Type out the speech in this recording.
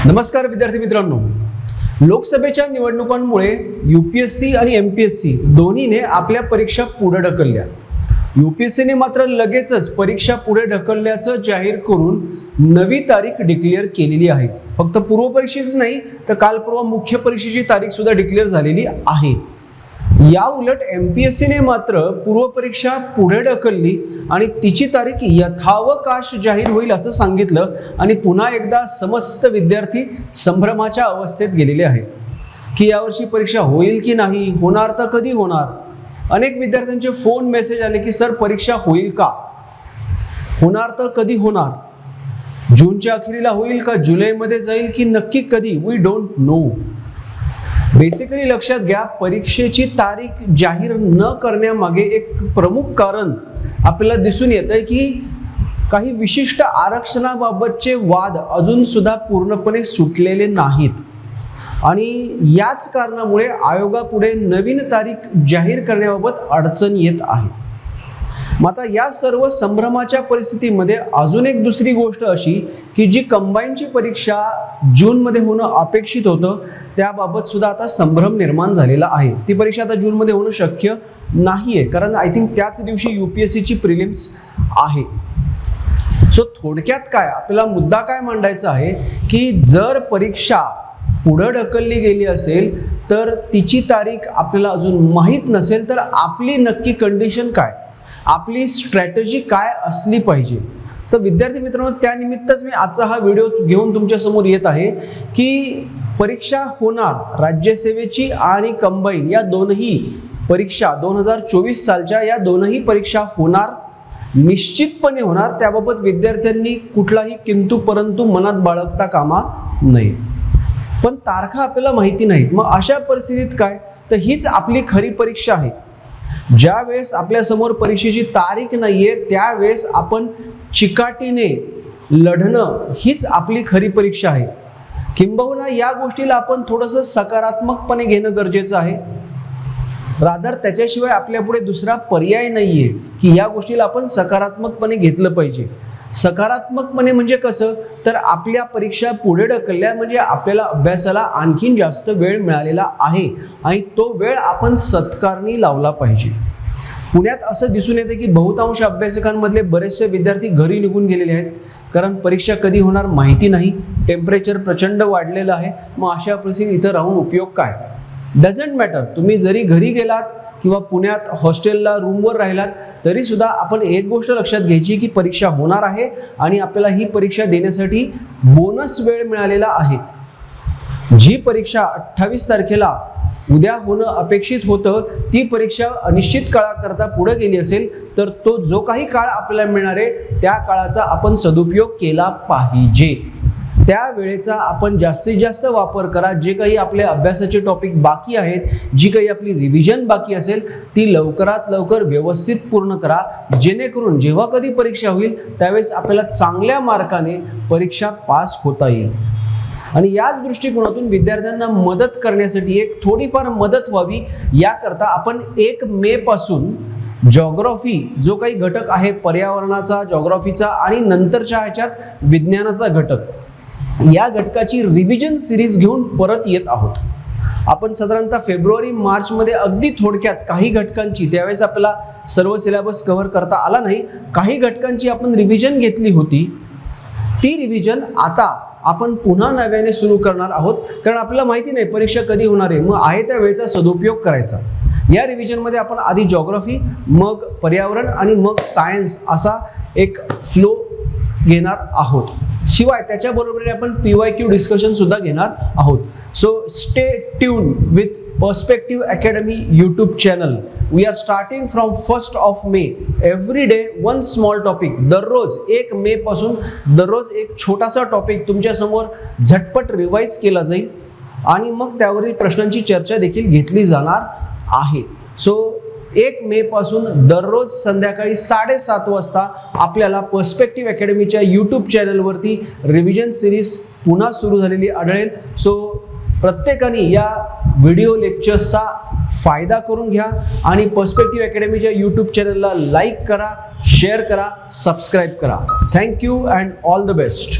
नमस्कार विद्यार्थी मित्रांनो, लोकसभेच्या निवडणुकांमुळे यूपीएससी आणि एमपीएससी दोन्हीने आपल्या परीक्षा पुढे ढकलल्या। यूपीएससीने मात्र लगेचच परीक्षा पुढे ढकलल्याचं जाहीर करून नवी तारीख डिक्लेअर केलेली आहे। फक्त पूर्व परीक्षेच नाही तर काल परवा मुख्य परीक्षेची तारीख सुद्धा डिक्लेअर झालेली आहे। या उलट एमपीएससीने मात्र पूर्व परीक्षा पुढे ढकलली आणि तिची तारीख यथावकाश जाहीर होईल असं सांगितलं आणि पुन्हा एकदा समस्त विद्यार्थी संभ्रमाच्या अवस्थेत गेलेले आहेत की यावर्षी परीक्षा होईल की नाही, होणार तर कधी होणार। अनेक विद्यार्थ्यांचे फोन मेसेज आले की सर परीक्षा होईल का, होणार तर कधी होणार, जूनच्या अखेरीला होईल का, जुलैमध्ये जाईल की नक्की कधी, वी डोंट नो। बेसिकली लक्षात घ्या, परीक्षेची तारीख जाहीर न करण्यामागे एक प्रमुख कारण आपल्याला दिसून येतंय की काही विशिष्ट आरक्षणाबाबतचे वाद अजून सुद्धा पूर्णपणे सुटलेले नाहीत आणि याच कारणामुळे आयोगापुढे नवीन तारीख जाहीर करण्याबाबत अडचण येत आहे। मग आता या सर्व संभ्रमाच्या परिस्थितीमध्ये अजून एक दुसरी गोष्ट अशी की जी कंबाईनची परीक्षा जूनमध्ये होणं अपेक्षित होतं त्याबाबत सुद्धा आता संभ्रम निर्माण झालेला आहे। ती परीक्षा आता जूनमध्ये होणं शक्य नाहीये, कारण आय थिंक त्याच दिवशी यूपीएससीची प्रिलिम्स आहे। सो थोडक्यात काय आपल्याला मुद्दा काय मांडायचा आहे की जर परीक्षा पुढे ढकलली गेली असेल तर तिची तारीख आपल्याला अजून माहीत नसेल तर आपली नक्की कंडिशन काय, आपली स्ट्रॅटेजी काय असली पाहिजे। तर विद्यार्थी मित्रांनो, त्यानिमित्तच मी आजचा हा व्हिडिओ घेऊन तुमच्या समोर येत आहे की परीक्षा होणार, राज्यसेवेची आणि कंबाईन या दोनही परीक्षा 2024 सालच्या या दोनही परीक्षा होणार, निश्चितपणे होणार। त्याबाबत विद्यार्थ्यांनी कुठलाही किंतु परंतु मनात बाळगता कामा नये। पण तारखा आपल्याला माहिती नाहीत, मग अशा परिस्थितीत काय, तर हीच आपली खरी परीक्षा आहे। ज्या वेळेस आपल्या समोर परीक्षेची तारीख नाहीये त्यावेळेस आपण चिकाटीने लढणं हीच आपली खरी परीक्षा आहे। किंबहुना या गोष्टीला आपण थोडंसं सकारात्मकपणे घेणं गरजेचं आहे। रादर त्याच्याशिवाय आपल्यापुढे दुसरा पर्याय नाहीये की या गोष्टीला आपण सकारात्मकपणे घेतलं पाहिजे। सकारात्मकपणे म्हणजे कसं, तर आपल्या परीक्षा पुढे ढकलल्या म्हणजे आपल्याला अभ्यासाला आणखीन जास्त वेळ मिळालेला आहे आणि तो वेळ आपण सत्कारणी लावला पाहिजे। पुण्यात असं दिसून येते की बहुतांश अभ्यासकांमधले बरेचसे विद्यार्थी घरी निघून गेलेले आहेत, कारण परीक्षा कधी होणार माहिती नाही, टेम्परेचर प्रचंड वाढलेलं आहे। मग अशा परिस्थितीत इथं राहून उपयोग काय, डझंट मॅटर। तुम्ही जरी घरी गेलात किंवा पुण्यात हॉस्टेलला रूमवर राहिलात तरी सुद्धा आपण एक गोष्ट लक्षात घ्यायची की परीक्षा होणार आहे आणि आपल्याला ही परीक्षा देण्यासाठी बोनस वेळ मिळालेला आहे। जी परीक्षा 28 तारखेला उद्या होणं अपेक्षित होतं ती परीक्षा अनिश्चित काळाकरता पुढे गेली असेल तर तो जो काही काळ आपल्याला मिळणार आहे त्या काळाचा आपण सदुपयोग केला पाहिजे। त्या वेळेचा आपण जास्तीत जास्त वापर करा। जे काही आपले अभ्यासाचे टॉपिक बाकी आहेत, जी काही आपली रिव्हिजन बाकी असेल ती लवकरात लवकर व्यवस्थित पूर्ण करा, जेणेकरून जेव्हा कधी परीक्षा होईल त्यावेळेस आपल्याला चांगल्या मार्काने परीक्षा पास होता येईल। आणि याच दृष्टिकोनातून विद्यार्थ्यांना मदत करण्यासाठी एक थोडीफार मदत व्हावी याकरता आपण 1 मे पासून जॉग्राफी जो काही घटक आहे, पर्यावरणाचा, जॉग्राफीचा आणि नंतरच्या ह्याच्यात विज्ञानाचा घटक, या घटकाची रिव्हिजन सिरीज घेऊन परत येत आहोत। आपण साधारणतः फेब्रुवारी मार्च मध्ये अगदी थोडक्यात काही घटकांची, त्यावेळेस आपल्याला सर्व सिलेबस कव्हर करता आला नाही, काही घटकांची आपण रिव्हिजन घेतली होती। ती रिव्हिजन आता आपण पुन्हा नव्याने सुरू करणार आहोत, कारण आपल्याला माहिती नाही परीक्षा कधी होणार आहे, मग आहे त्या वेळेचा सदुपयोग करायचा। या रिव्हिजनमध्ये आपण आधी जॉग्राफी, मग पर्यावरण आणि मग सायन्स असा एक फ्लो घेणार आहोत। शिवाय त्याच्याबरोबर आपण PYQ डिस्कशन सुद्धा घेणार आहोत। So stay tune with Perspective Academy YouTube channel. We are starting from 1st of May, every day 1 small topic. दररोज 1 मे पासून दररोज एक छोटासा टॉपिक तुमच्या समोर झटपट रिवाइज केला जाईल आणि मग त्यावरील प्रश्नांची चर्चा देखील घेतली जाणार आहे। सो 1 मे पासून दररोज संध्याकाळी 7:30 वाजता आपल्याला पर्स्पेक्टिव्ह अकॅडमीच्या यूट्यूब चॅनलवरती रिव्हिजन सिरीज पुन्हा सुरू झालेली आढळेल। सो प्रत्येकाने या व्हिडिओ लेक्चर्सचा फायदा करून घ्या आणि पर्स्पेक्टिव्ह अकॅडमीच्या यूट्यूब चॅनलला लाईक करा, शेअर करा, सबस्क्राईब करा। Thank you and all the best.